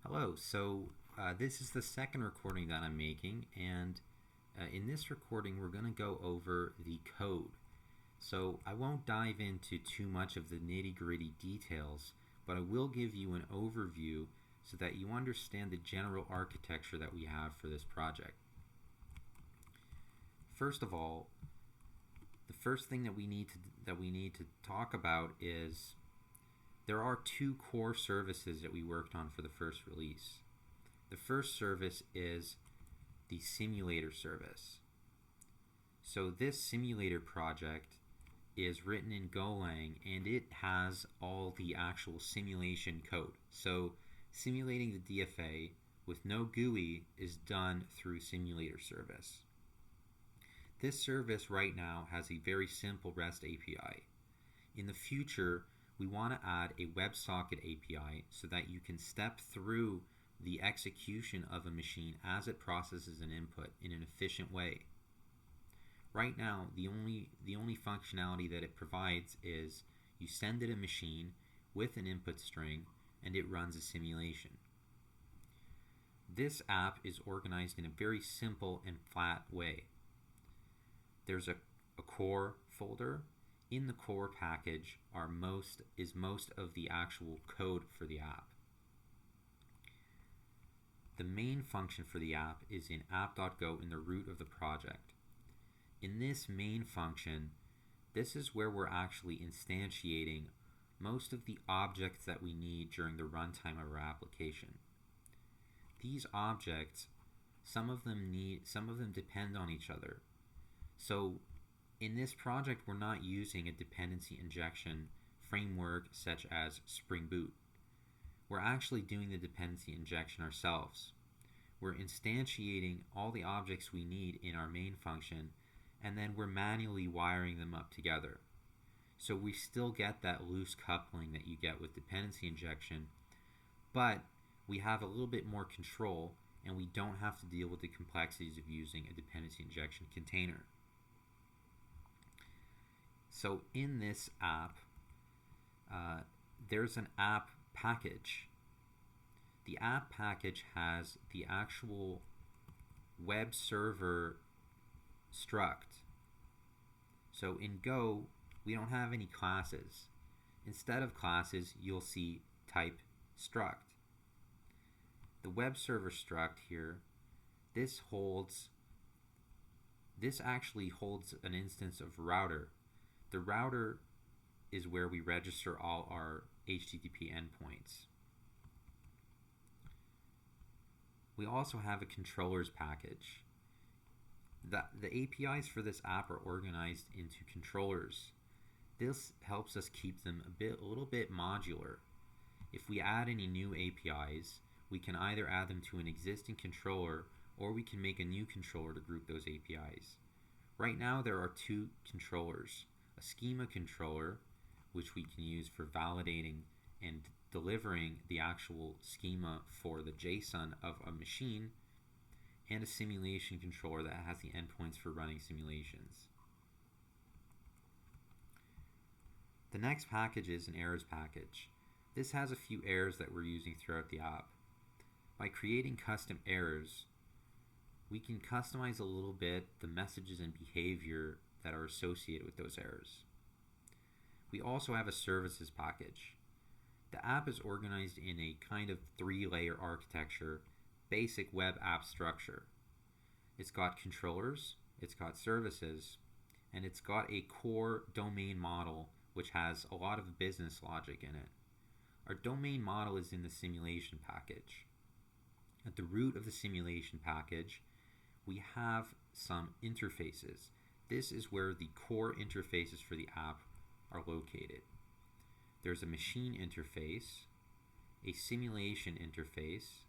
Hello, this is the second recording that I'm making, and in this recording we're going to go over the code. So I won't dive into too much of the nitty-gritty details, but I will give you an overview so that you understand the general architecture that we have for this project. First of all, the first thing that we need to talk about is there are two core services that we worked on for the first release. The first service is the simulator service. So this simulator project is written in Golang and it has all the actual simulation code. So simulating the DFA with no GUI is done through simulator service. This service right now has a very simple REST API. In the future, we want to add a WebSocket API so that you can step through the execution of a machine as it processes an input in an efficient way. Right now, the only functionality that it provides is you send it a machine with an input string and it runs a simulation. This app is organized in a very simple and flat way. There's a core folder. In the core package is most of the actual code for the app. The main function for the app is in app.go in the root of the project. In this main function, this is where we're actually instantiating most of the objects that we need during the runtime of our application. These objects, some of them depend on each other. So in this project, we're not using a dependency injection framework such as Spring Boot. We're actually doing the dependency injection ourselves. We're instantiating all the objects we need in our main function, and then we're manually wiring them up together. So we still get that loose coupling that you get with dependency injection, but we have a little bit more control, and we don't have to deal with the complexities of using a dependency injection container. So in this app, there's an app package. The app package has the actual web server struct. So in Go, we don't have any classes. Instead of classes, you'll see type struct. The web server struct here, this actually holds an instance of router. The router is where we register all our HTTP endpoints. We also have a controllers package. The APIs for this app are organized into controllers. This helps us keep them a little bit modular. If we add any new APIs, we can either add them to an existing controller or we can make a new controller to group those APIs. Right now there are two controllers. A schema controller, which we can use for validating and delivering the actual schema for the JSON of a machine, and a simulation controller that has the endpoints for running simulations. The next package is an errors package. This has a few errors that we're using throughout the app. By creating custom errors, we can customize a little bit the messages and behavior that are associated with those errors. We also have a services package. The app is organized in a kind of three-layer architecture, basic web app structure. It's got controllers, it's got services, and it's got a core domain model which has a lot of business logic in it. Our domain model is in the simulation package. At the root of the simulation package, we have some interfaces. This is where the core interfaces for the app are located. There's a machine interface, a simulation interface,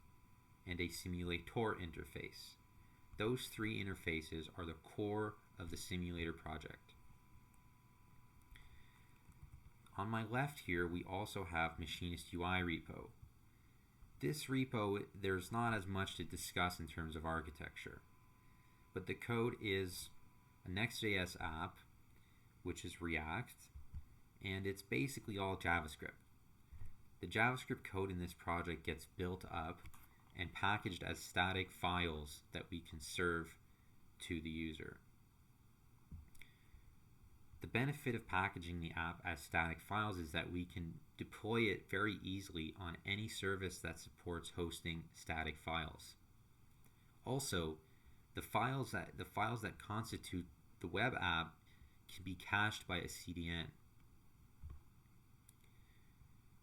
and a simulator interface. Those three interfaces are the core of the simulator project. On my left here, we also have Machinist UI repo. This repo, there's not as much to discuss in terms of architecture, but the code is a Next.js app, which is React, and it's basically all JavaScript. The JavaScript code in this project gets built up and packaged as static files that we can serve to the user. The benefit of packaging the app as static files is that we can deploy it very easily on any service that supports hosting static files. Also, the files that constitute the web app can be cached by a CDN.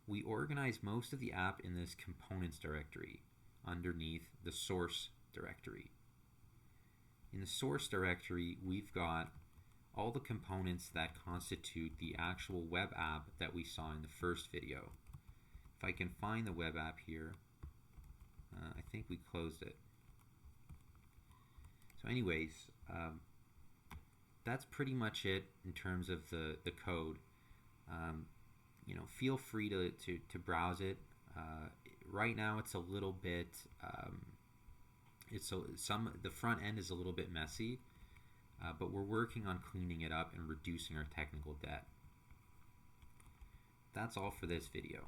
We organize most of the app in this components directory underneath the source directory. In the source directory, we've got all the components that constitute the actual web app that we saw in the first video. If I can find the web app here, I think we closed it. So anyways, that's pretty much it in terms of the code. Feel free to browse it. Right now it's a little bit, the front end is a little bit messy, but we're working on cleaning it up and reducing our technical debt. That's all for this video.